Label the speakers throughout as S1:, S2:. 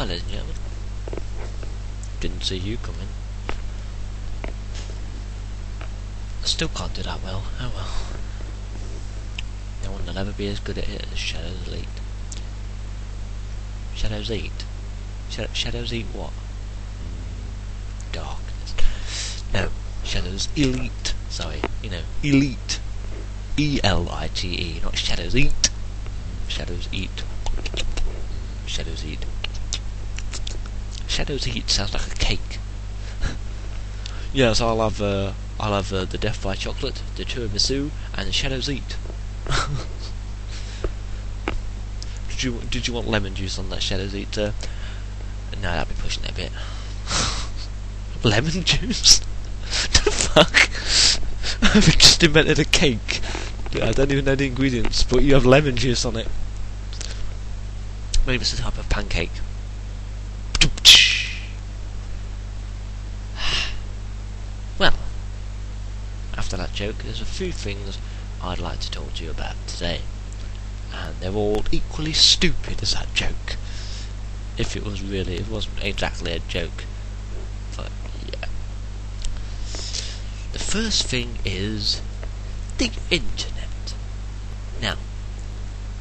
S1: Hi, ladies and gentlemen. Didn't see you coming. I still can't do that well. Oh well. No one will ever be as good at it as Shadows Elite. Shadows Eat? Shadows Eat what? Darkness. No, Shadows Elite. Sorry, you know, Elite. E-L-I-T-E, not Shadows Eat. Shadows Eat. Shadows Eat. Shadows Eat sounds like a cake. Yes, I'll have the Death by Chocolate, the tiramisu, and the Shadows Eat. Did you want lemon juice on that Shadows Eat? No, that'd be pushing it a bit. Lemon juice? The fuck? I've just invented a cake. I don't even know the ingredients, but you have lemon juice on it. Maybe it's a type of pancake. Well, after that joke, there's a few things I'd like to talk to you about today. And they're all equally stupid as that joke. If it wasn't exactly a joke. But, yeah. The first thing is the internet. Now,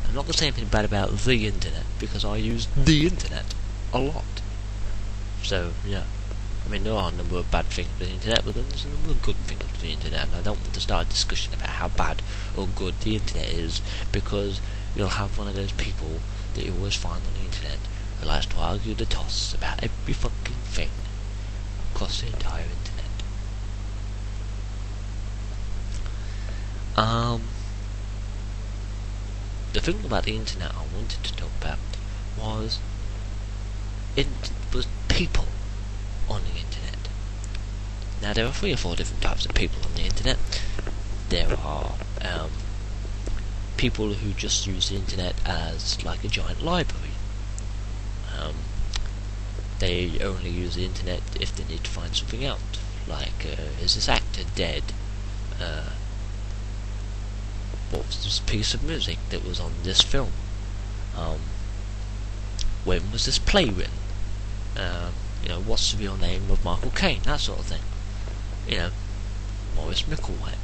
S1: I'm not going to say anything bad about the internet, because I use the internet a lot. So, yeah. I mean, there are a number of bad things with the internet, but there's a number of good things with the internet, and I don't want to start a discussion about how bad or good the internet is, because you'll have one of those people that you always find on the internet who likes to argue the toss about every fucking thing across the entire internet. The thing about the internet I wanted to talk about was people on the internet. Now, there are 3 or 4 different types of people on the internet. There are people who just use the internet as like a giant library. They only use the internet if they need to find something out. Like, is this actor dead? What was this piece of music that was on this film? When was this play written? What's the real name of Michael Caine? That sort of thing. Maurice Micklewhite.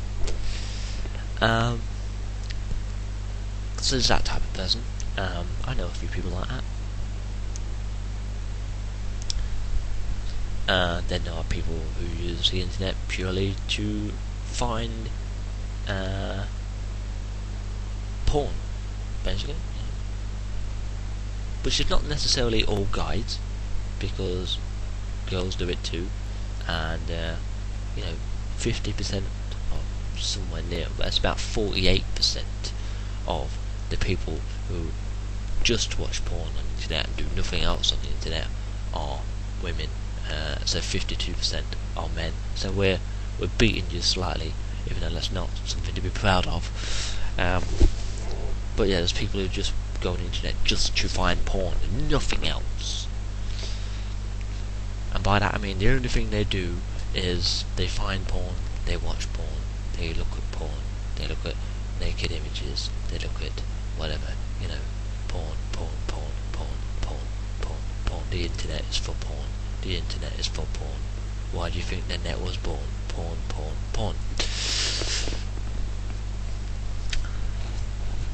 S1: So there's that type of person. I know a few people like that. Then there are people who use the internet purely to find porn, basically. Which is not necessarily all guys, because girls do it too, and 50% or somewhere near, that's about 48% of the people who just watch porn on the internet and do nothing else on the internet are women. So 52% are men. So we're beating you slightly, even though that's not something to be proud of. But yeah, there's people who just go on the internet just to find porn and nothing else. And by that I mean the only thing they do is they find porn, they watch porn, they look at porn, they look at naked images, they look at whatever, porn. The internet is for porn. The internet is for porn. Why do you think the net was born? Porn.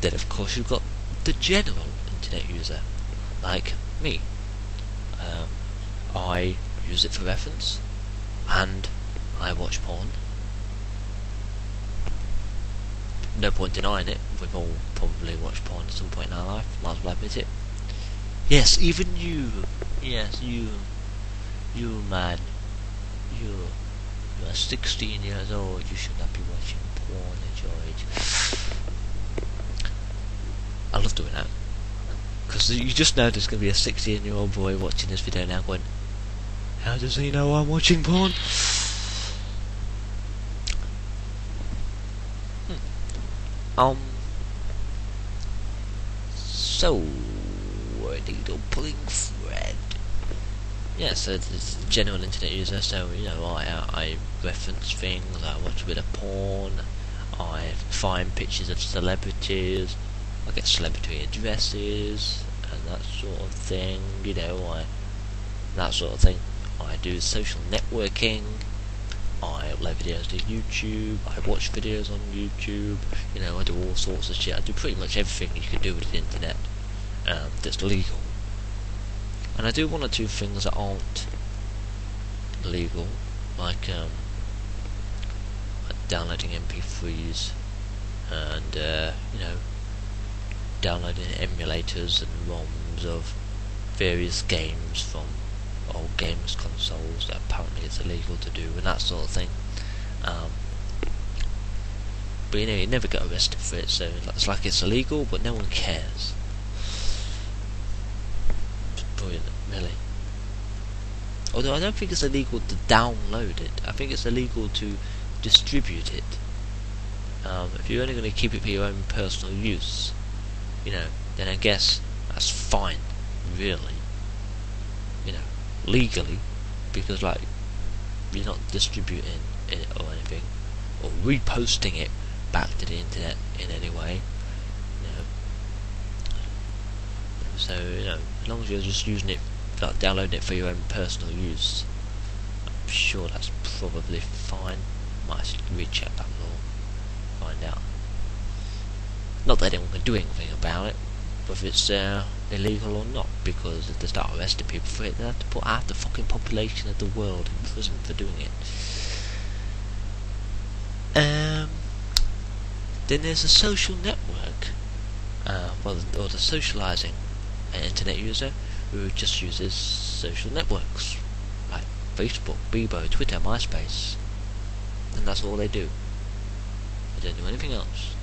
S1: Then of course you've got the general internet user, like me. I use it for reference, and I watch porn. No point denying it, we've all probably watched porn at some point in our life, might as well admit it. Yes, even you. Yes, you man. You're 16 years old, you should not be watching porn at your age. I love doing that, because you just know there's going to be a 16-year-old boy watching this video now going, how does he know I'm watching porn? So, needle pulling thread. Yeah, so it's a general internet user, so, I reference things, I watch a bit of porn, I find pictures of celebrities, I get celebrity addresses, and and that sort of thing. That sort of thing. I do social networking. I upload videos to YouTube. I watch videos on YouTube. I do all sorts of shit. I do pretty much everything you can do with the internet that's legal. And I do one or two things that aren't legal, like downloading MP3s and downloading emulators and ROMs of various games from old games consoles that apparently it's illegal to do and that sort of thing. But you never get arrested for it, so it's like it's illegal, but no one cares. It's brilliant, really. Although I don't think it's illegal to download it. I think it's illegal to distribute it. If you're only going to keep it for your own personal use, then I guess that's fine, really. Legally, because you're not distributing it or anything, or reposting it back to the internet in any way. So as long as you're just using it, downloading it for your own personal use, I'm sure that's probably fine. Might actually recheck that law, find out. Not that anyone can do anything about it, whether it's illegal or not, because if they start arresting people for it, they have to put half the fucking population of the world in prison for doing it. Then there's a social network, or the socializing internet user who just uses social networks like Facebook, Bebo, Twitter, MySpace, and that's all they do. They don't do anything else.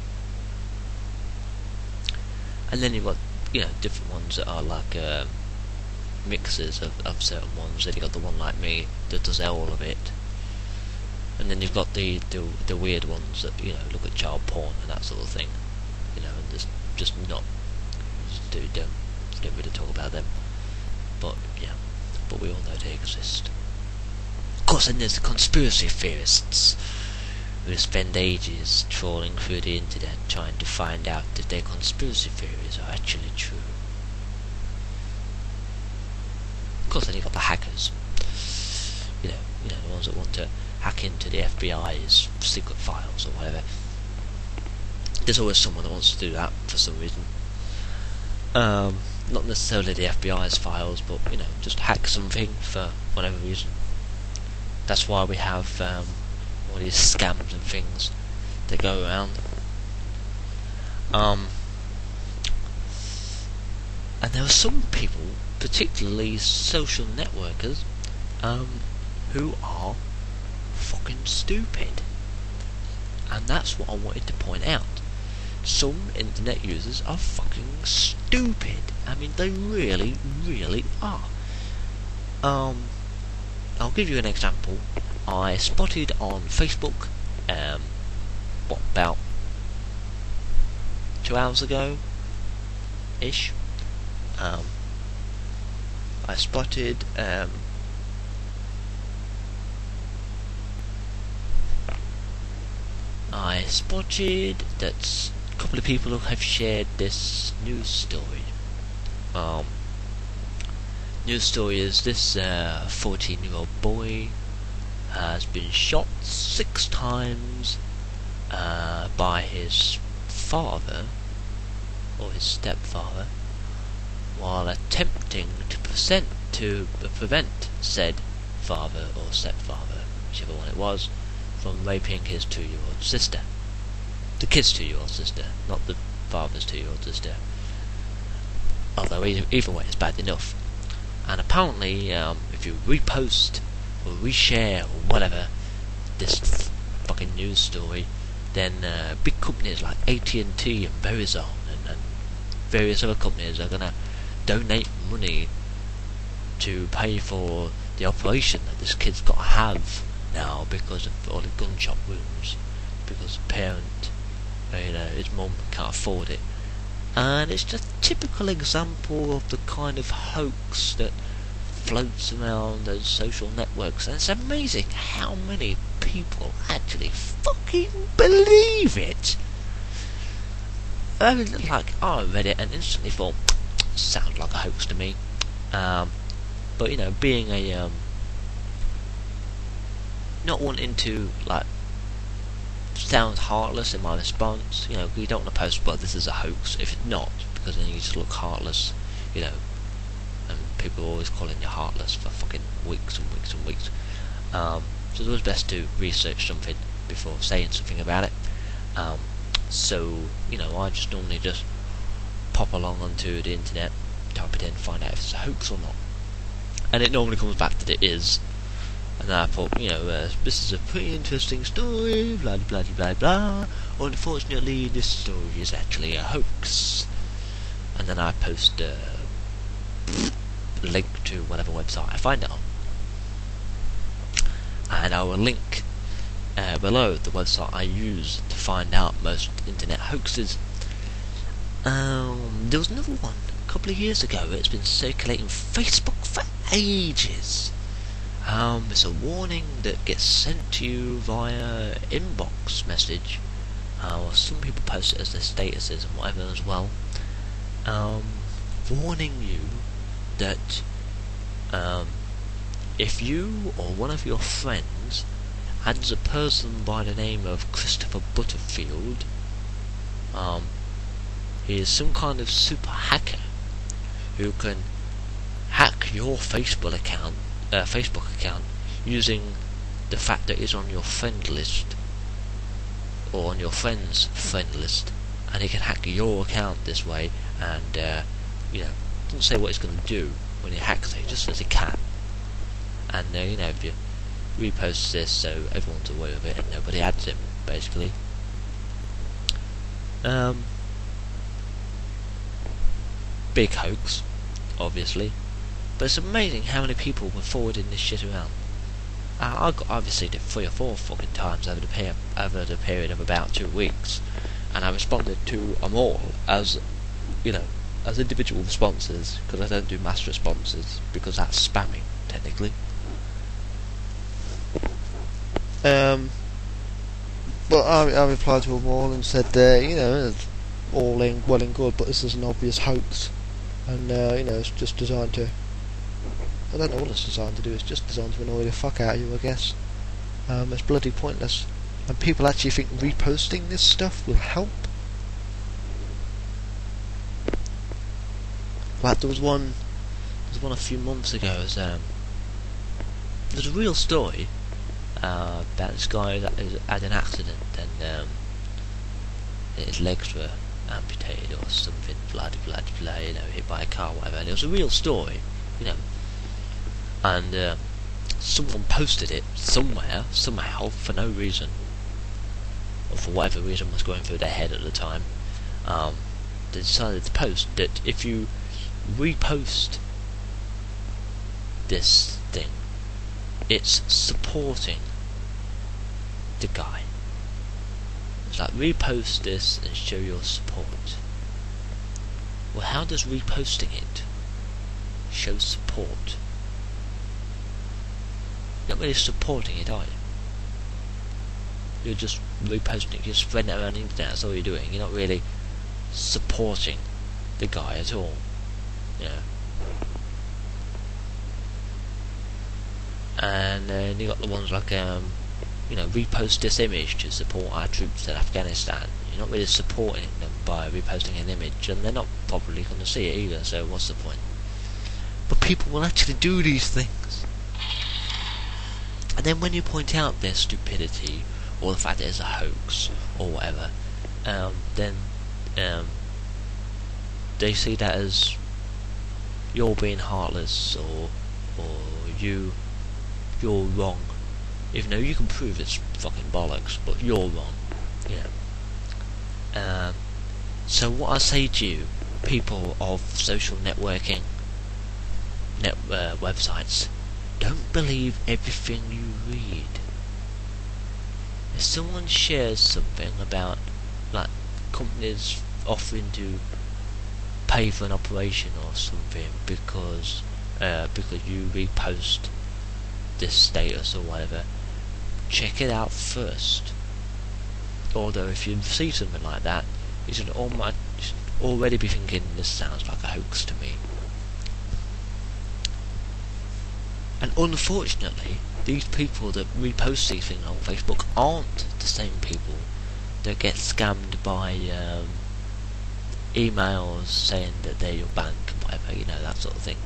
S1: And then you've got different ones that are like mixes of certain ones. Then you've got the one like me that does all of it. And then you've got the weird ones that look at child porn and that sort of thing. And just don't really talk about them. But we all know they exist. Of course, then there's the conspiracy theorists who spend ages trawling through the internet trying to find out if their conspiracy theories are actually true. Of course, then you've got the hackers. The ones that want to hack into the FBI's secret files or whatever. There's always someone that wants to do that for some reason. Not necessarily the FBI's files, but just hack something for whatever reason. That's why we have all these scams and things that go around. And there are some people, particularly social networkers, who are fucking stupid. And that's what I wanted to point out. Some internet users are fucking stupid. I mean, they really, really are. I'll give you an example. I spotted on Facebook, about 2 hours ago, ish. I spotted that a couple of people have shared this news story. News story is this 14-year-old boy has been shot 6 times by his father or his stepfather while attempting to prevent said father or stepfather, whichever one it was, from raping his 2-year-old sister. The kid's 2-year-old sister, not the father's 2-year-old sister. Although either way it's bad enough. And apparently, if you repost or reshare or whatever this fucking news story, then big companies like AT&T and Verizon and various other companies are gonna donate money to pay for the operation that this kid's got to have now because of all the gunshot wounds, because the parent, his mum can't afford it. And it's just a typical example of the kind of hoax that floats around those social networks, and it's amazing how many people actually fucking believe it. I mean, I read it and instantly thought, sounds like a hoax to me. But being a not wanting to sound heartless in my response, you don't want to post, well, this is a hoax, if it's not, because then you just look heartless, and people are always calling you heartless for fucking weeks and weeks and weeks. So it's always best to research something before saying something about it. So I just normally just pop along onto the internet, type it in, find out if it's a hoax or not, and it normally comes back that it is. And then I thought, this is a pretty interesting story, blah blah blah blah. Unfortunately, this story is actually a hoax. And then I post a link to whatever website I find it on, and I will link below the website I use to find out most internet hoaxes. There was another one a couple of years ago. It's been circulating Facebook for ages. It's a warning that gets sent to you via inbox message, or some people post it as their statuses and whatever as well, warning you that if you or one of your friends adds a person by the name of Christopher Butterfield, he is some kind of super hacker who can hack your Facebook account using the fact that it's on your friend list or on your friend's friend list, and he can hack your account this way. And doesn't say what he's going to do when he hacks it, just says he can. And if you repost this so everyone's aware of it and nobody adds him, basically. Big hoax, obviously. But it's amazing how many people were forwarding this shit around. I got obviously did 3 or 4 fucking times over the period of about 2 weeks, and I responded to them all as individual responses, because I don't do mass responses because that's spamming technically. But I replied to them all and said, it's all well and good, but this is an obvious hoax, and it's just designed to. I don't know what it's designed to do. It's just designed to annoy the fuck out of you, I guess. It's bloody pointless. And people actually think reposting this stuff will help. Like there was one a few months ago. There's a real story about this guy that had an accident and his legs were amputated or something, blah blah blah, hit by a car, whatever. And it was a real story, and someone posted it somewhere, somehow, for no reason, or for whatever reason was going through their head at the time. They decided to post that if you repost this thing, it's supporting the guy. It's like, repost this and show your support. Well, how does reposting it show support? You're not really supporting it, are you? You're just reposting it, you're spreading it around the internet, that's all you're doing. You're not really supporting the guy at all. And then you got the ones like, repost this image to support our troops in Afghanistan. You're not really supporting them by reposting an image, and they're not probably going to see it either, so what's the point? But people will actually do these things. And then when you point out their stupidity, or the fact that it's a hoax, or whatever, then they see that as you're being heartless, or you're wrong, even though you can prove it's fucking bollocks, but you're wrong. So what I say to you, people of social networking websites, don't believe everything you read. If someone shares something about, like, companies offering to pay for an operation or something because you repost this status or whatever, check it out first. Although if you see something like that, you should already be thinking, this sounds like a hoax to me. And unfortunately, these people that repost these things on Facebook aren't the same people that get scammed by emails saying that they're your bank and whatever, you know, that sort of thing.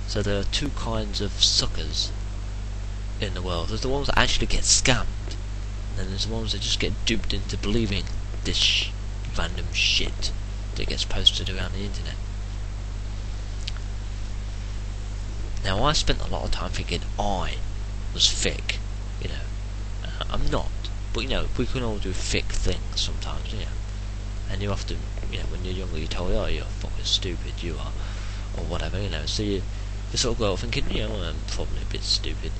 S1: So there are two kinds of suckers in the world. There's the ones that actually get scammed, and then there's the ones that just get duped into believing this random shit that gets posted around the internet. Now, I spent a lot of time thinking I was thick, you know. I'm not, but you know, we can all do thick things sometimes, you know. And you often, you know, when you're younger, you're told, oh, you're fucking stupid, you are, or whatever, you know. So you sort of go thinking, you know, I'm probably a bit stupid,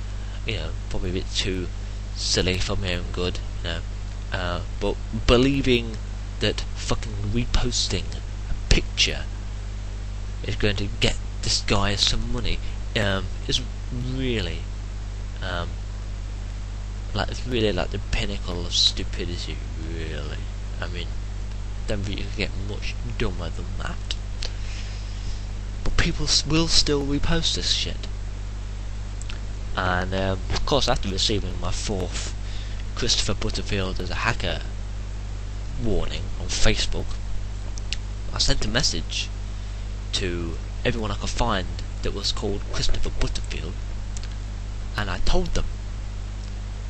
S1: you know, probably a bit too silly for my own good, you know. But believing that fucking reposting a picture is going to get this guy some money is really it's really like the pinnacle of stupidity, really. I mean, don't think you can get much dumber than that. But people will still repost this shit. And of course, after receiving my 4th Christopher Butterfield as a hacker warning on Facebook, I sent a message to everyone I could find that was called Christopher Butterfield, and I told them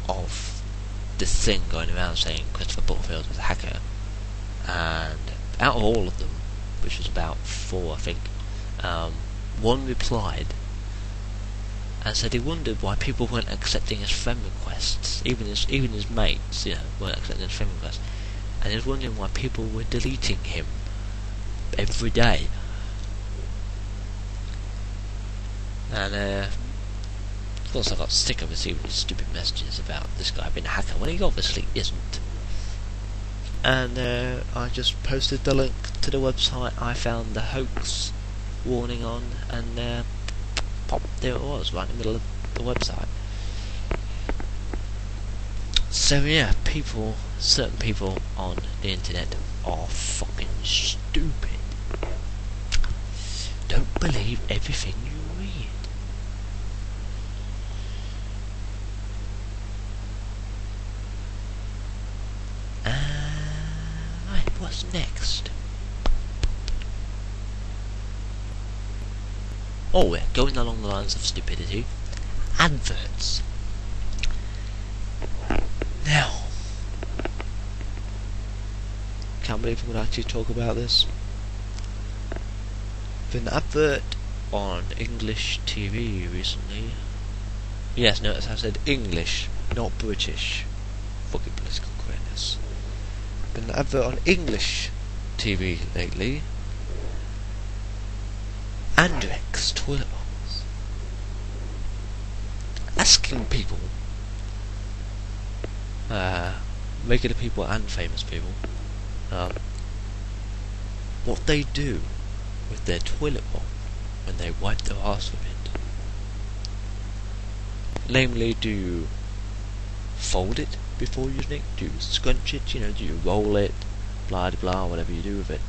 S1: of this thing going around saying Christopher Butterfield was a hacker. And out of all of them, which was about 4 I think, one replied and said he wondered why people weren't accepting his friend requests, even his mates, you know, weren't accepting his friend requests, and he was wondering why people were deleting him every day. And of course I got sick of receiving these stupid messages about this guy being a hacker when he obviously isn't. And I just posted the link to the website I found the hoax warning on, and pop, there it was, right in the middle of the website. So yeah, certain people on the internet are fucking stupid. Don't believe everything you read. Right, what's next? Oh, we're going along the lines of stupidity. Adverts. Now, can't believe I'm going to actually talk about this. Been an advert on English TV recently. Yes, notice I said English, not British. Fucking political correctness. Been an advert on English TV lately. Andrex toilet bowls. Asking people, regular people and famous people, what they do with their toilet bowl when they wipe their arse with it. Namely, do you fold it before using it? Do you scrunch it? You know, do you roll it? Blah blah blah, whatever you do with it.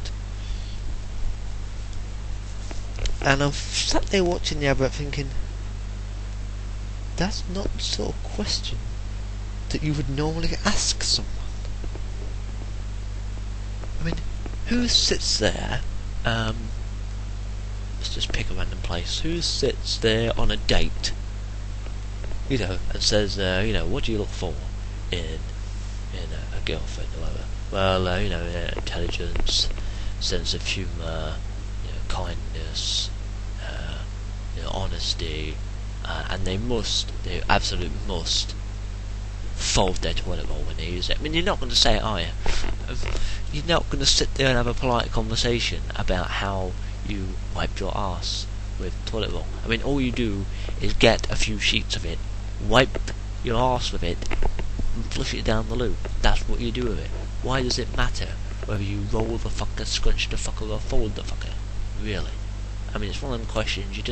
S1: And I'm sat there watching the advert thinking, that's not the sort of question that you would normally ask someone. I mean, who sits there, let's just pick a random place, who sits there on a date, you know, and says, you know, what do you look for in a girlfriend or whatever? Well, you know, intelligence, sense of humour, you know, kindness, you know, honesty, and they absolutely must fold their toilet bowl when they use it. I mean, you're not going to say it, are you? You're not going to sit there and have a polite conversation about how you wipe your arse with toilet roll. I mean, all you do is get a few sheets of it, wipe your arse with it, and flush it down the loo. That's what you do with it. Why does it matter whether you roll the fucker, scrunch the fucker, or fold the fucker? Really? I mean, it's one of them questions you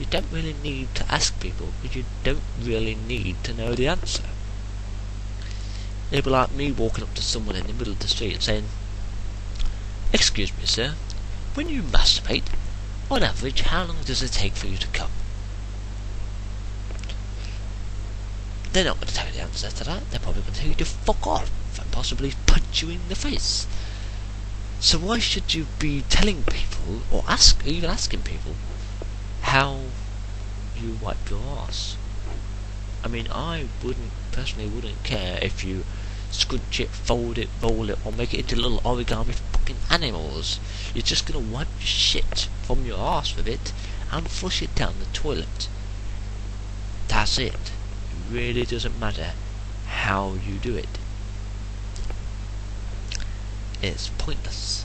S1: don't really need to ask people, because you don't really need to know the answer. It'd be like me walking up to someone in the middle of the street and saying, Excuse me, sir. When you masturbate, on average, how long does it take for you to come? They're not going to tell you the answer to that. They're probably going to tell you to fuck off and possibly punch you in the face. So why should you be telling people, or even asking people, how you wipe your ass? I mean, I personally wouldn't care if you scrunch it, fold it, roll it, or make it into little origami fucking animals. You're just gonna wipe your shit from your ass with it and flush it down the toilet. That's it. It really doesn't matter how you do it. It's pointless.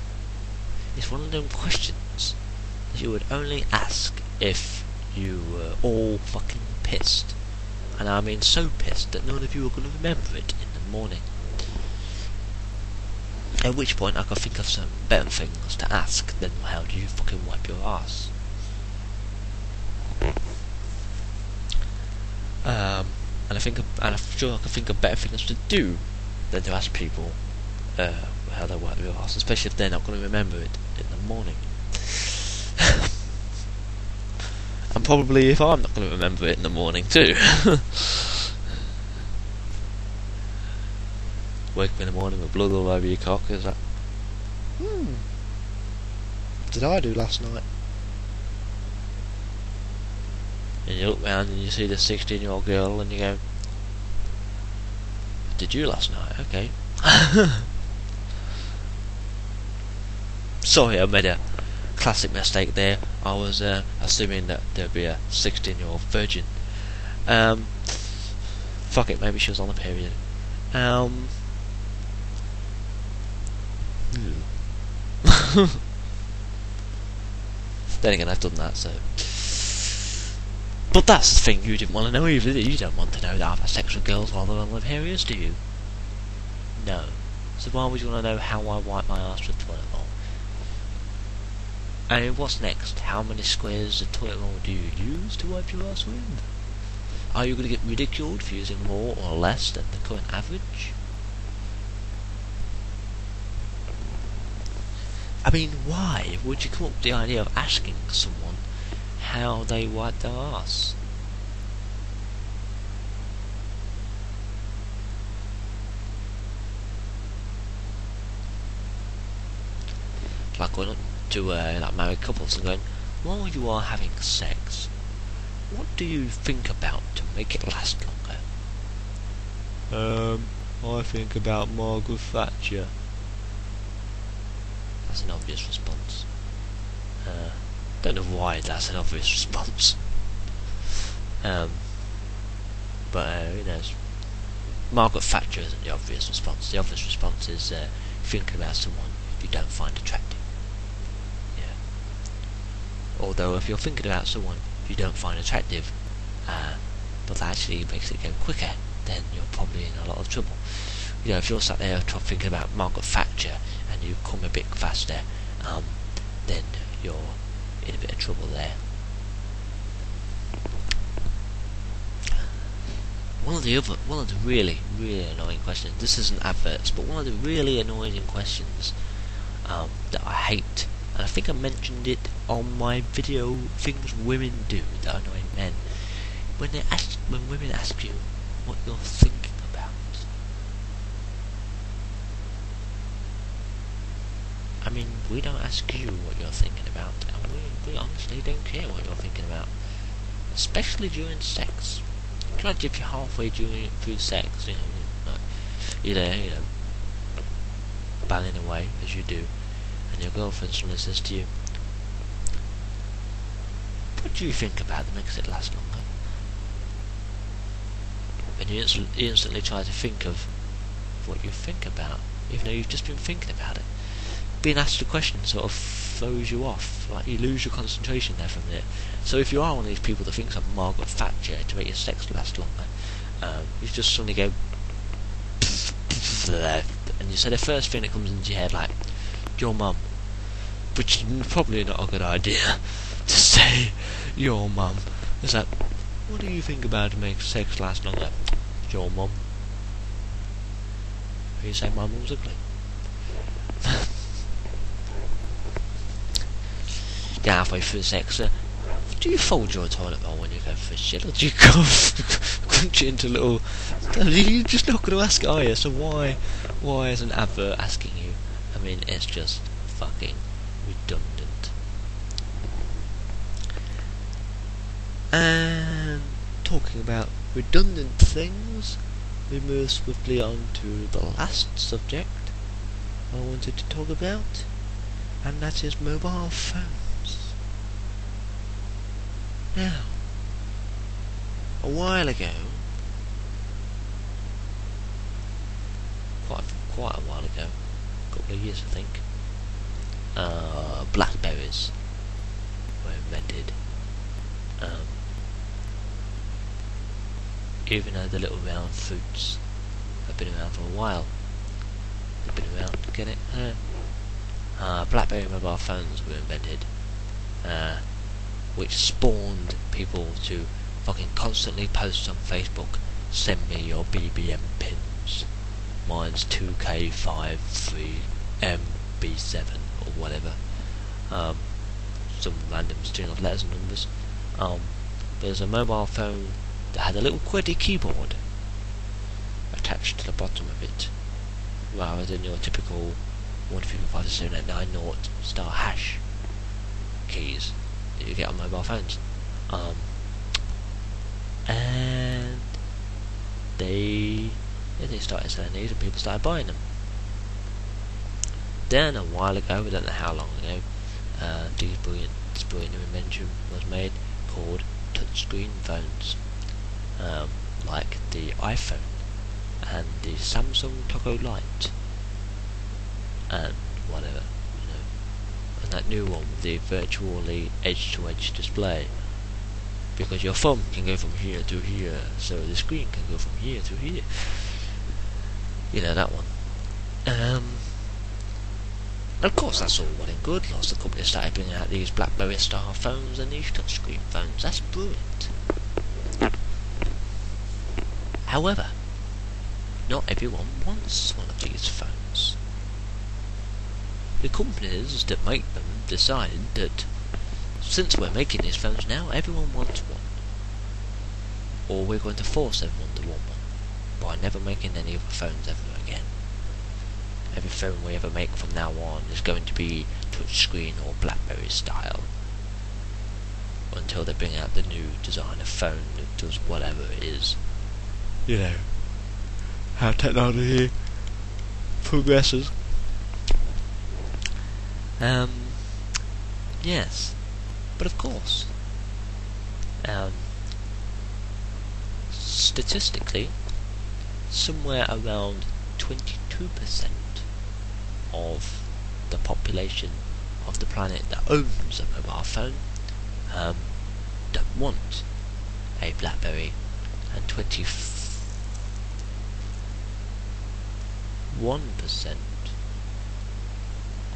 S1: It's one of them questions that you would only ask if you were all fucking pissed. And I mean so pissed that none of you are going to remember it in the morning. At which point I could think of some better things to ask than how do you fucking wipe your ass. And I'm sure I can think of better things to do than to ask people how they wipe their ass, especially if they're not going to remember it in the morning. And probably if I'm not going to remember it in the morning too. Wake up in the morning with blood all over your cock, is that? What did I do last night? And you look round and you see the 16-year-old girl and you go, what did you last night? Okay. Sorry, I made a classic mistake there. I was assuming that there'd be a 16-year-old virgin. Fuck it, maybe she was on a period. Then again, I've done that, so. But that's the thing you didn't want to know either. You don't want to know that I've had sex with girls while they're on their periods, do you? No. So why would you want to know how I wipe my ass with toilet roll? And what's next? How many squares of toilet roll do you use to wipe your ass with? Are you going to get ridiculed for using more or less than the current average? I mean, why would you come up with the idea of asking someone how they wipe their ass? Like going up to like married couples and going, while you are having sex, what do you think about to make it last longer? I think about Margaret Thatcher. That's an obvious response. Don't know why that's an obvious response. But who knows? Margaret Thatcher isn't the obvious response. The obvious response is thinking about someone you don't find attractive. Yeah. Although if you're thinking about someone you don't find attractive, but that actually makes it go quicker, then you're probably in a lot of trouble. You know, if you're sat there thinking about Margaret Thatcher and you come a bit faster, then you're in a bit of trouble there. One of the really, really annoying questions, this isn't adverts, but one of the really annoying questions that I hate, and I think I mentioned it on my video, things women do that annoy men. When women ask you what you're thinking about. I mean, we don't ask you what you're thinking about, and we honestly don't care what you're thinking about. Especially during sex. Imagine if you're halfway through sex, you're there, banging away, as you do, and your girlfriend suddenly says to you, what do you think about that makes it last longer? And you instantly try to think of what you think about, even though you've just been thinking about it. Being asked a question sort of throws you off, like you lose your concentration there from it. So if you are one of these people that thinks of Margaret Thatcher to make your sex last longer, you just suddenly go and you say the first thing that comes into your head, like your mum, which is probably not a good idea to say your mum. It's like, what do you think about to make sex last longer? Your mum. You say my mum's ugly. get halfway through the sex. Do you fold your toilet roll when you go for a shit, or do you crunch it into little? You're just not going to ask, are you? So why is an advert asking you? I mean, it's just fucking redundant. And talking about redundant things, we move swiftly on to the last subject I wanted to talk about, and that is mobile phones. Now, a while ago, quite a while ago, a couple of years I think, Blackberries were invented. Even though the little round fruits have been around for a while, they've been around, get it? Blackberry mobile phones were invented, which spawned people to fucking constantly post on Facebook, send me your BBM pins. Mine's 2K53MB7 or whatever. Some random string of letters and numbers. There's a mobile phone that had a little QWERTY keyboard attached to the bottom of it, rather than your typical 1235789 star hash keys that you get on mobile phones. And they started selling these and people started buying them. Then a while ago, we don't know how long ago, this brilliant new invention was made called touchscreen phones, like the iPhone and the Samsung Taco Lite and whatever, and that new one with the virtually edge-to-edge display, because your thumb can go from here to here, so the screen can go from here to here. That one. Of course, that's all well and good. Lots of companies started bringing out these BlackBerry style phones and these touchscreen phones. That's brilliant. However, not everyone wants one of these phones. The companies that make them decided that since we're making these phones now, everyone wants one. Or we're going to force everyone to want one by never making any other phones ever again. Every phone we ever make from now on is going to be touchscreen or BlackBerry style, until they bring out the new design of phone that does whatever it is. How technology progresses. Yes, but of course, statistically, somewhere around 22% of the population of the planet that owns a mobile phone don't want a BlackBerry, and 21%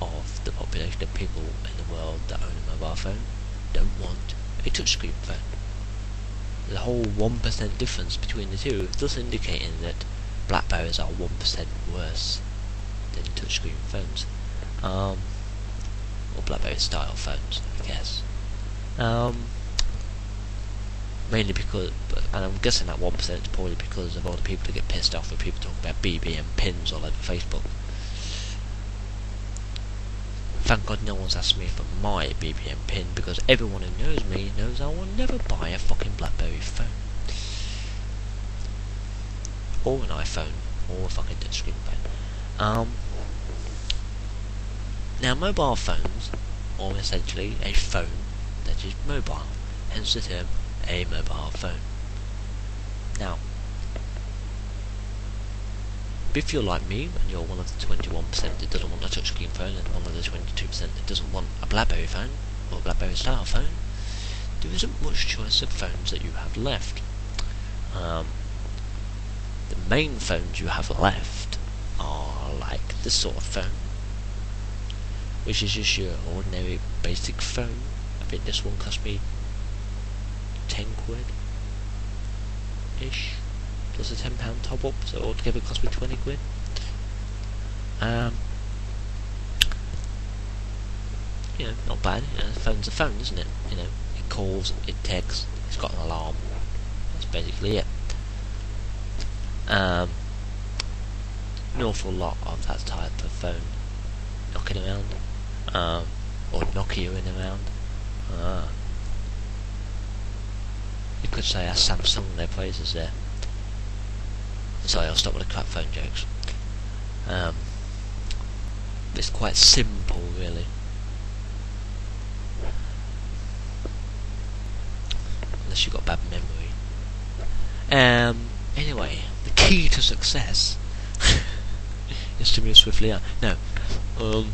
S1: of the population of people in the world that own a mobile phone don't want a touchscreen phone. The whole 1% difference between the two, thus indicating that BlackBerries are 1% worse than touchscreen phones, or BlackBerry style phones, I guess. Mainly because, and I'm guessing that 1% is probably because of all the people who get pissed off when people talk about BBM pins all over Facebook. Thank God no one's asked me for my BBM pin, because everyone who knows me knows I will never buy a fucking BlackBerry phone, or an iPhone, or a fucking touchscreen phone. Now, mobile phones are essentially a phone that is mobile, hence the term a mobile phone. Now, if you're like me and you're one of the 21% that doesn't want a touchscreen phone and one of the 22% that doesn't want a BlackBerry phone or a BlackBerry style phone, there isn't much choice of phones that you have left. The main phones you have left are like this sort of phone, which is just your ordinary basic phone. I think this one cost me 10 quid ish, plus a £10 top up, so altogether it cost me 20 quid. not bad. The phone's a phone, isn't it? It calls, it texts, it's got an alarm. That's basically it. An awful lot of that type of phone knocking around, or Nokia-ing around. You could say that's Samsung their praises there. Sorry, I'll stop with the crap phone jokes. It's quite simple, really. Unless you've got bad memory. Anyway, the key to success is to move swiftly on. No. 4G.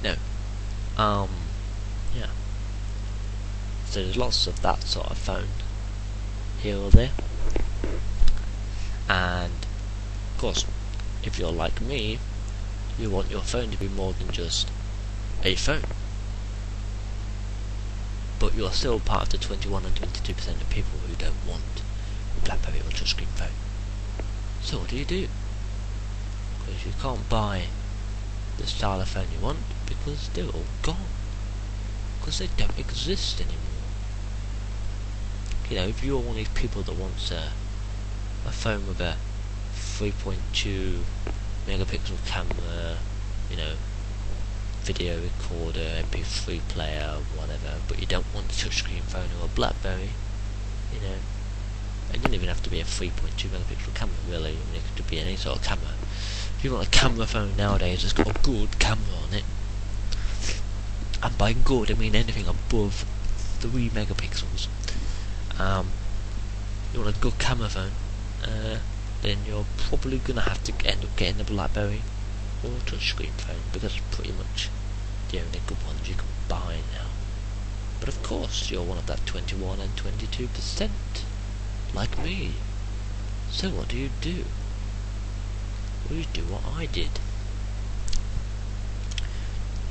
S1: No. Yeah. So there's lots of that sort of phone here or there. And of course, if you're like me, you want your phone to be more than just a phone. But you're still part of the 21 and 22% of people who don't want a BlackBerry or touchscreen phone. So what do? Because you can't buy the style of phone you want because they're all gone. Because they don't exist anymore. If you're one of these people that wants a phone with a 3.2 megapixel camera, video recorder, MP3 player, whatever, but you don't want a touchscreen phone or a BlackBerry, it doesn't even have to be a 3.2 megapixel camera, really. It could be any sort of camera. If you want a camera phone nowadays that's got a good camera on it, and by good I mean anything above 3 megapixels, you want a good camera phone, then you're probably going to have to end up getting a BlackBerry or a touchscreen phone, because it's pretty much the only good ones you can buy now. But of course, you're one of that 21 and 22%, like me. So what do? Well, you do what I did.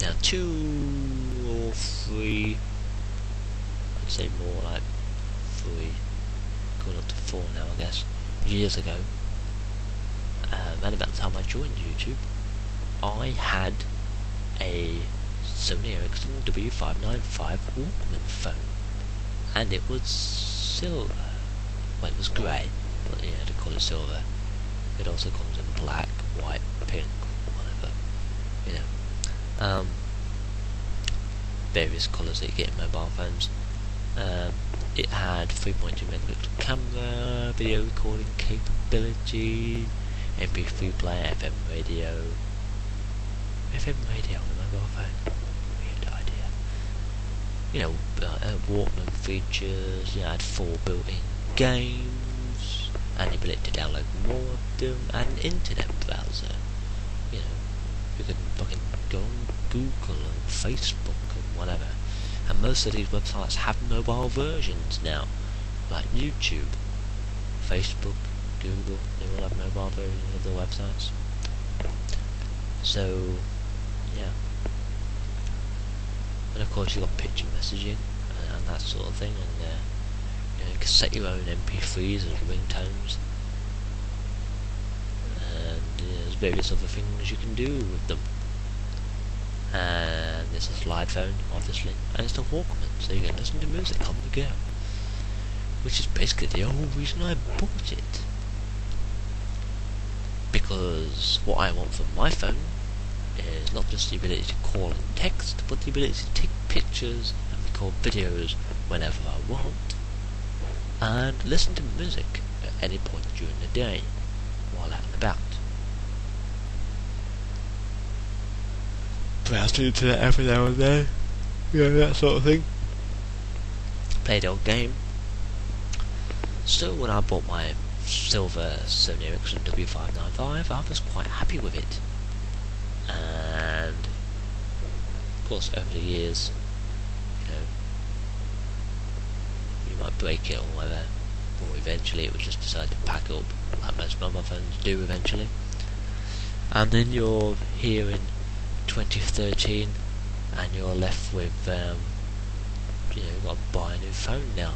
S1: Now 2 or 3, I'd say more like 3, going up to 4 now I guess, years ago, around about the time I joined YouTube, I had a Sony Ericsson W595 Walkman phone, and it was silver. Well, it was grey, but yeah, to call it silver. It also comes in black, white, pink, whatever, various colours that you get in mobile phones. It had 3.2 megapixel camera, video recording capability, MP3 player, FM radio on a mobile phone. Weird idea. Walkman features. It had 4 built-in games, and the ability to download more of them, and an internet browser. You could fucking go on Google and Facebook and whatever. And most of these websites have mobile versions now, like YouTube, Facebook, Google. They all have mobile versions of their websites. So, yeah. And of course, you've got picture messaging and that sort of thing, and you can set your own MP3s as ringtones, and there's various other things you can do with them. And it's a slide phone, obviously, and it's a Walkman, so you can listen to music on the go, which is basically the whole reason I bought it. Because what I want from my phone is not just the ability to call and text, but the ability to take pictures and record videos whenever I want, and listen to music at any point during the day while out and about. Browse the internet every now and then, that sort of thing. Play the old game. So when I bought my silver Sony Ericsson W595, I was quite happy with it. And of course, over the years, you might break it or whatever, or eventually it would just decide to pack up, like most mobile phones do eventually. And then you're here in 2013, and you're left with, you've got to buy a new phone now.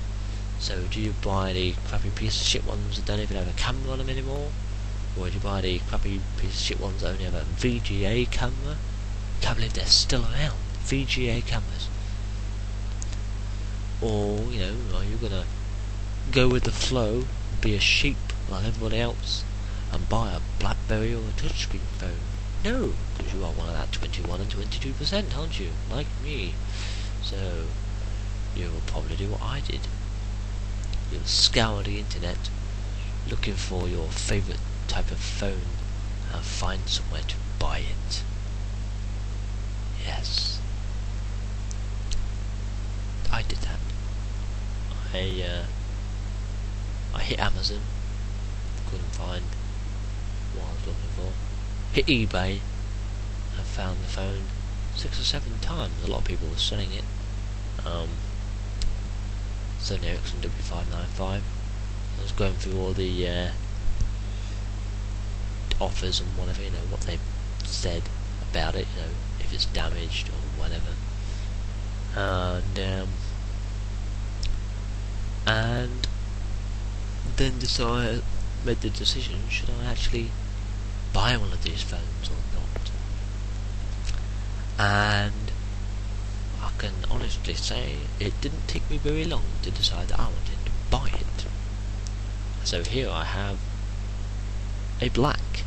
S1: So do you buy the crappy piece of shit ones that don't even have a camera on them anymore, Or would you buy the crappy piece of shit ones that only have a VGA camera? Can't believe they're still around. VGA cameras. Or, you know, are you gonna go with the flow, be a sheep like everybody else, and buy a BlackBerry or a touchscreen phone? No, because you are one of that 21 and 22%, aren't you? Like me. So, you will probably do what I did. You'll scour the internet looking for your favourite type of phone and find somewhere to buy it. Yes. I did that. I hit Amazon, couldn't find what I was looking for. Hit eBay, and found the phone 6 or 7 times. A lot of people were selling it. Sony Ericsson W595. I was going through all the offers and whatever, you know, what they said about it, you know, if it's damaged or whatever. And then made the decision, should I actually buy one of these phones or not? And I can honestly say it didn't take me very long to decide that I wanted to buy it. So here I have a black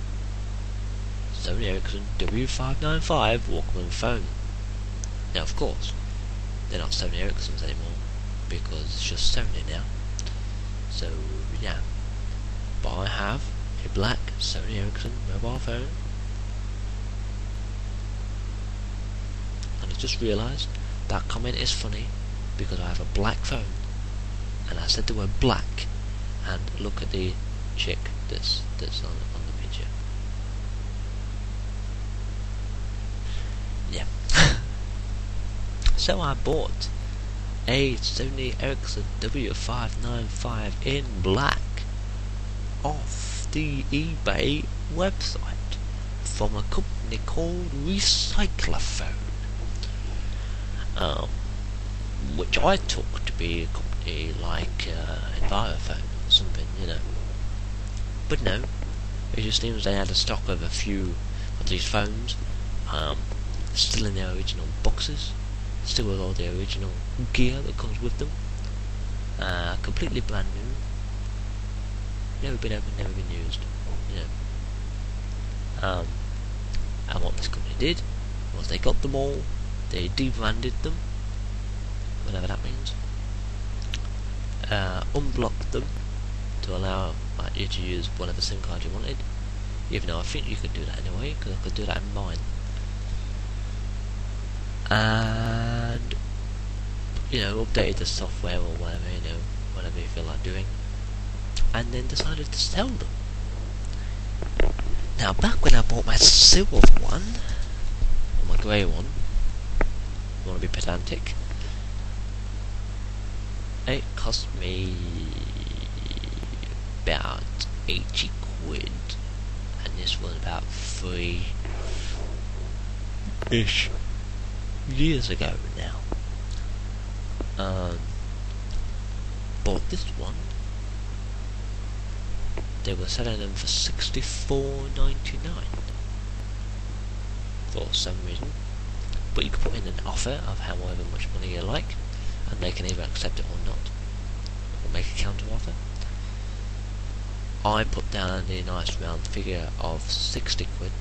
S1: Sony Ericsson W595 Walkman phone. Now of course, they're not Sony Ericssons anymore, because it's just Sony now. So yeah, but I have a black Sony Ericsson mobile phone, and I just realised that comment is funny because I have a black phone, and I said the word black, and look at the chick that's on the picture. Yeah. So I bought a Sony Ericsson W595 in black off the eBay website from a company called Recyclophone, which I took to be a company like Envirophone or something, you know. But no, it just seems they had a stock of a few of these phones, still in their original boxes, still with all the original gear that comes with them, completely brand new, never been opened, never been used, you know. And what this company did was they got them all, they debranded them, whatever that means, unblocked them to allow you to use whatever SIM card you wanted, even though I think you could do that anyway, because I could do that in mine. And, you know, updated the software or whatever, you know, whatever you feel like doing, and then decided to sell them. Now, back when I bought my silver one, or my grey one, I want to be pedantic, it cost me about 80 quid, and this was about 3-ish years ago now. Bought this one. They were selling them for $64.99 for some reason, but you can put in an offer of however much money you like, and they can either accept it or not, or make a counter offer. I put down a nice round figure of 60 quid,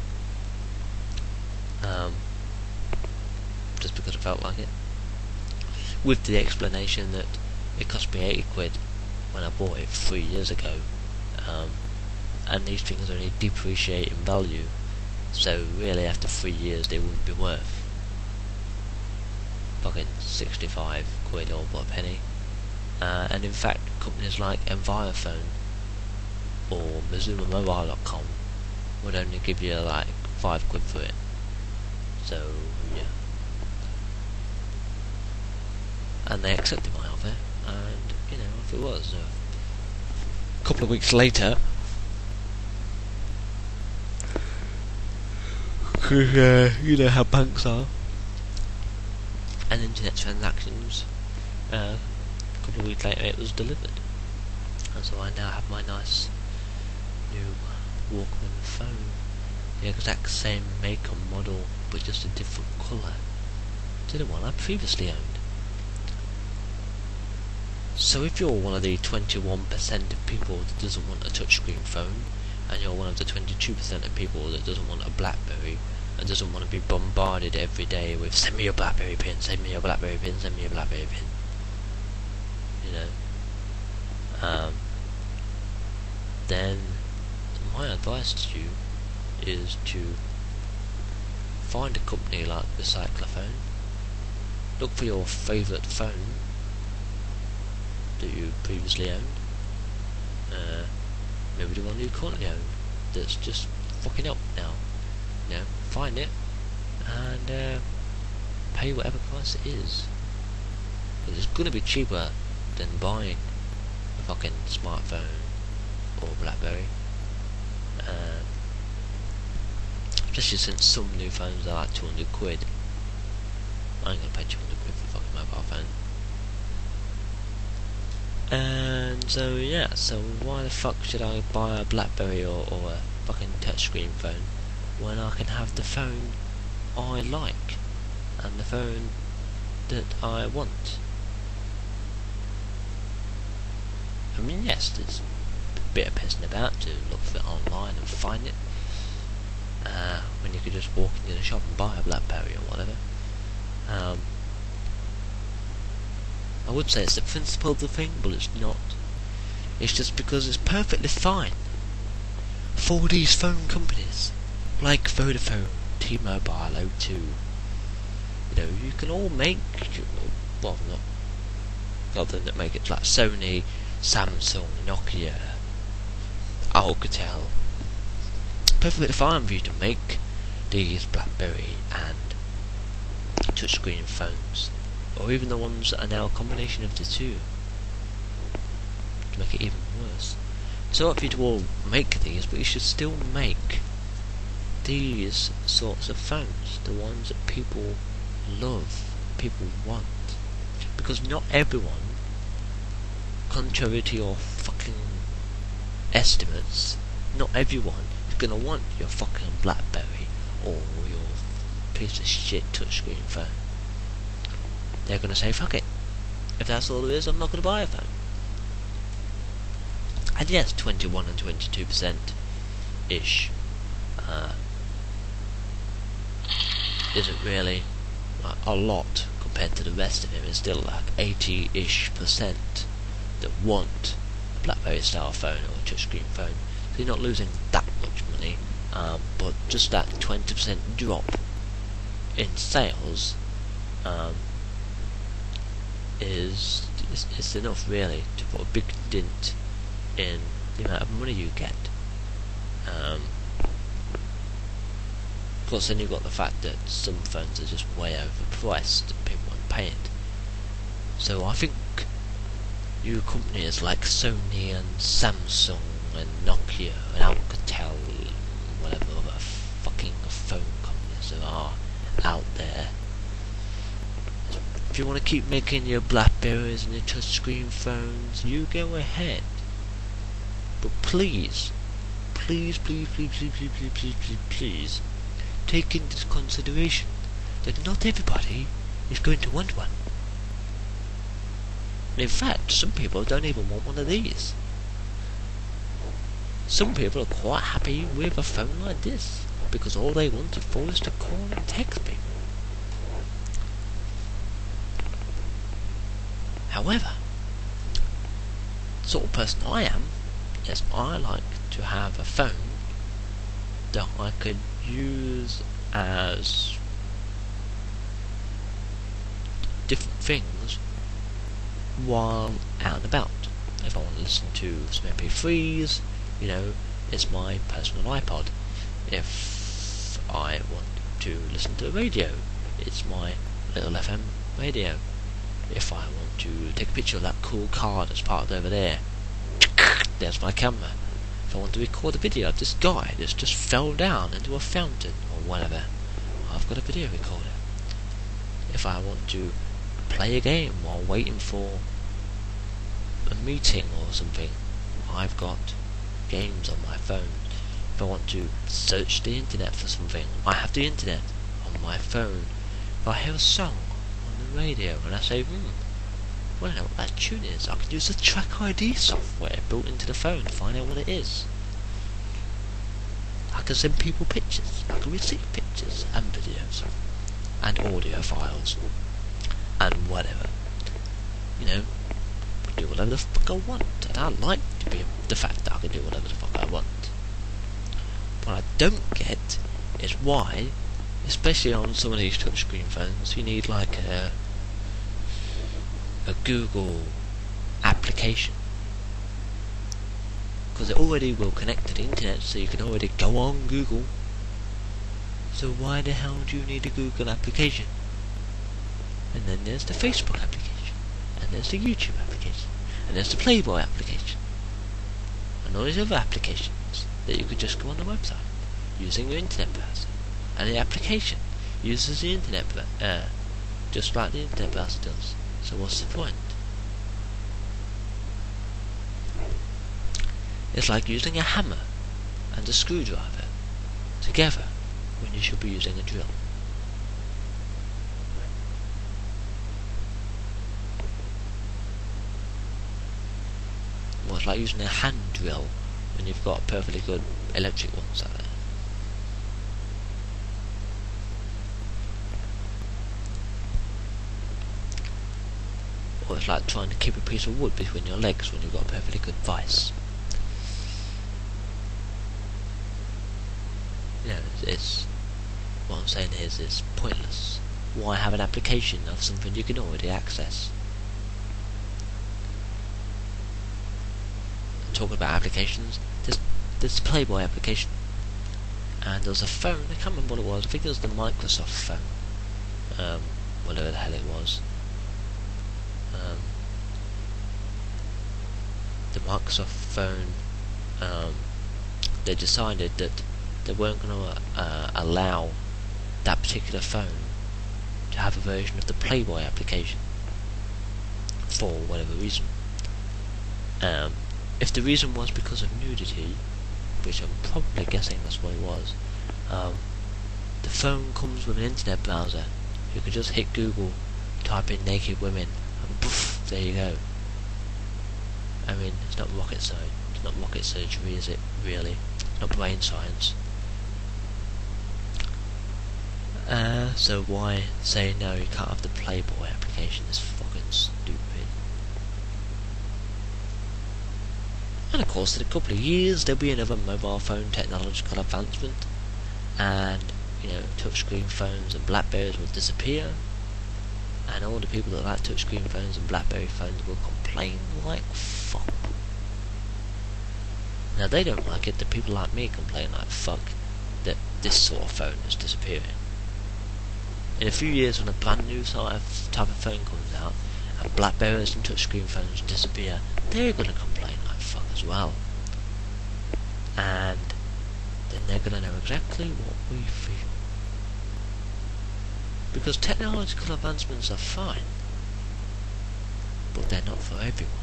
S1: just because I felt like it, with the explanation that it cost me 80 quid when I bought it 3 years ago, and these things only depreciate in value, so really after 3 years they wouldn't be worth fucking 65 quid or a penny. And in fact, companies like Envirophone or MizumaMobile.com would only give you like 5 quid for it. So yeah, and they accepted my offer, and you know, if it was a couple of weeks later, you know how banks are, and internet transactions, a couple of weeks later it was delivered, and so I now have my nice new Walkman phone, the exact same make and model, but just a different colour to the one I previously owned. So if you're one of the 21% of people that doesn't want a touchscreen phone, and you're one of the 22% of people that doesn't want a BlackBerry, and doesn't want to be bombarded every day with send me your BlackBerry pin, send me your BlackBerry pin, send me your BlackBerry pin, you know, then my advice to you is to find a company like Recyclophone, look for your favourite phone that you previously owned, maybe the one you currently own that's just fucking up now, you know, find it and pay whatever price it is, because it's going to be cheaper than buying a fucking smartphone or BlackBerry, especially since some new phones are like 200 quid. I ain't gonna pay 200 quid for a fucking mobile phone. And so yeah, so why the fuck should I buy a BlackBerry or a fucking touchscreen phone when I can have the phone I like and the phone that I want? I mean, yes, there's a bit of pissing about to look for it online and find it, when you could just walk into the shop and buy a BlackBerry or whatever. I would say it's the principle of the thing, but it's not. It's just because it's perfectly fine for these phone companies like Vodafone, T-Mobile, O2. You know, you can all make, well, not other than that make it like Sony, Samsung, Nokia, Alcatel. Perfectly fine for you to make these BlackBerry and touchscreen phones, or even the ones that are now a combination of the two, to make it even worse. So up for you to all make these, but you should still make these sorts of phones, the ones that people love, people want, because not everyone, contrary to your fucking estimates, not everyone is gonna want your fucking BlackBerry or your piece of shit touchscreen phone. They're gonna say fuck it. If that's all there is, I'm not gonna buy a phone. And yes, 21 and 22% ish isn't really a lot compared to the rest of them. It's still like 80-ish% that want a BlackBerry style phone or a touchscreen phone. So you're not losing that much money, but just that 20% drop in sales is enough really to put a big dent in the amount of money you get. Of course, then you've got the fact that some phones are just way overpriced and people won't pay it. So I think you companies like Sony and Samsung and Nokia and Alcatel and whatever other fucking phone companies there are out there, if you want to keep making your BlackBerries and your touchscreen phones, you go ahead. But please, please, please, please, please, please, please, please, please, please, take into consideration that not everybody is going to want one. In fact, some people don't even want one of these. Some people are quite happy with a phone like this, because all they want it for is to call and text people. However, the sort of person I am, yes, I like to have a phone that I could use as different things while out and about. If I want to listen to some MP3s, you know, it's my personal iPod. If I want to listen to the radio, it's my little FM radio. If I want to take a picture of that cool car that's parked over there, there's my camera. If I want to record a video of this guy that's just fell down into a fountain or whatever, I've got a video recorder. If I want to play a game while waiting for a meeting or something, I've got games on my phone. If I want to search the internet for something, I have the internet on my phone. If I hear a song on the radio and I say, well, I know what that tune is, I can use the Track ID software built into the phone to find out what it is. I can send people pictures, I can receive pictures and videos and audio files and whatever. You know, I can do whatever the fuck I want, and I like to be the fact that I can do whatever the fuck I want. What I don't get is why, especially on some of these touchscreen phones, you need like a Google application. Because it already will connect to the internet, so you can already go on Google. So why the hell do you need a Google application? And then there's the Facebook application, and there's the YouTube application, and there's the Playboy application, and all these other applications that you could just go on the website using your internet browser. And the application uses the internet just like the internet browser does. So what's the point? It's like using a hammer and a screwdriver together when you should be using a drill. Well, it's like using a hand drill when you've got perfectly good electric ones out there. Or it's like trying to keep a piece of wood between your legs when you've got a perfectly good vice. You know, it's what I'm saying is it's pointless. Why have an application of something you can already access? And talking about applications, there's the Playboy application, and there's a phone. I can't remember what it was. I think it was the Microsoft phone, whatever the hell it was. The Microsoft phone. They decided that they weren't going to allow that particular phone to have a version of the Playboy application for whatever reason. If the reason was because of nudity, which I'm probably guessing that's what it was, the phone comes with an internet browser. You could just hit Google, type in naked women, and poof, there you go. I mean, it's not rocket science. It's not rocket surgery, is it? Really? It's not brain science. So why say no, you can't have the Playboy application? It's fucking stupid. And of course, in a couple of years, there'll be another mobile phone technological advancement, and, you know, touchscreen phones and Blackberries will disappear, and all the people that like touchscreen phones and Blackberry phones will complain like fuck. Now, they don't like it, the people like me complain like fuck that this sort of phone is disappearing. In a few years, when a brand new type of phone comes out, and Blackberries and touchscreen phones disappear, they're going to complain like fuck as well. And then they're going to know exactly what we feel. Because technological advancements are fine, but they're not for everyone.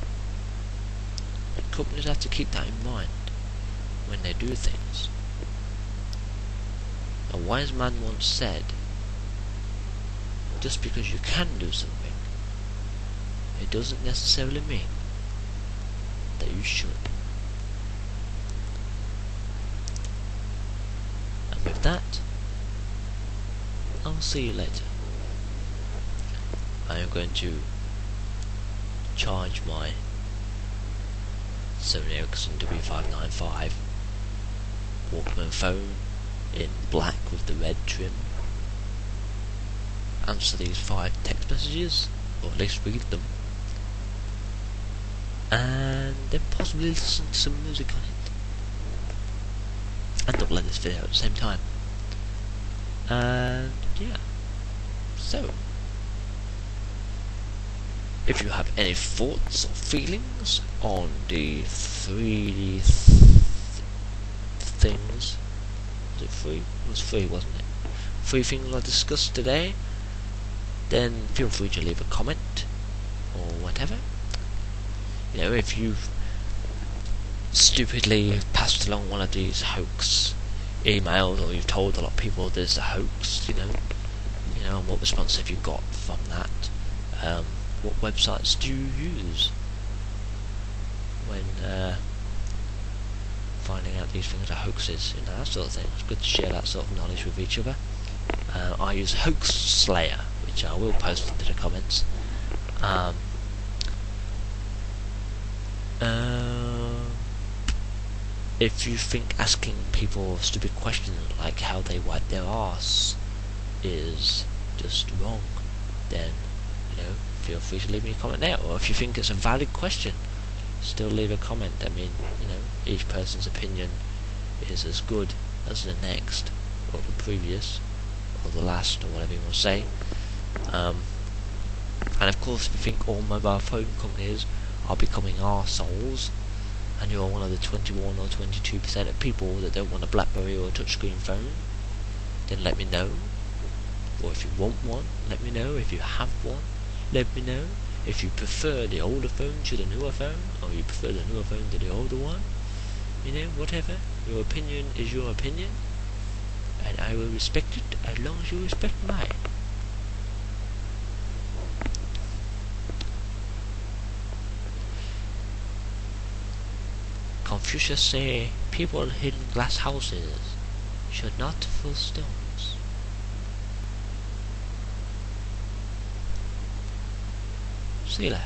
S1: And companies have to keep that in mind when they do things. A wise man once said, just because you can do something, it doesn't necessarily mean that you should. And with that, I'll see you later. I am going to charge my Sony Ericsson W595 Walkman phone in black with the red trim, answer these 5 text messages, or at least read them, and then possibly listen to some music on it, and upload this video at the same time. And yeah, so if you have any thoughts or feelings on the 3D things, was it 3? It was 3, wasn't it? 3 things I discussed today, then feel free to leave a comment or whatever. You know, if you've stupidly passed along one of these hoax emails, or you've told a lot of people there's a hoax, and what response have you got from that? What websites do you use when finding out these things are hoaxes, that sort of thing? It's good to share that sort of knowledge with each other. I use Hoax Slayer, which I will post into the comments. If you think asking people stupid questions like how they wipe their arse is just wrong, then feel free to leave me a comment there. Or if you think it's a valid question, still leave a comment. I mean, each person's opinion is as good as the next, or the previous, or the last, or whatever you want to say. And of course, if you think all mobile phone companies are becoming arseholes, and you're one of the 21 or 22% of people that don't want a BlackBerry or a touchscreen phone, then let me know. Or if you want one, let me know. If you have one, let me know. If you prefer the older phone to the newer phone, or you prefer the newer phone to the older one, whatever. Your opinion is your opinion, and I will respect it as long as you respect mine. Confucius say, people in glass houses should not throw stones. See you later.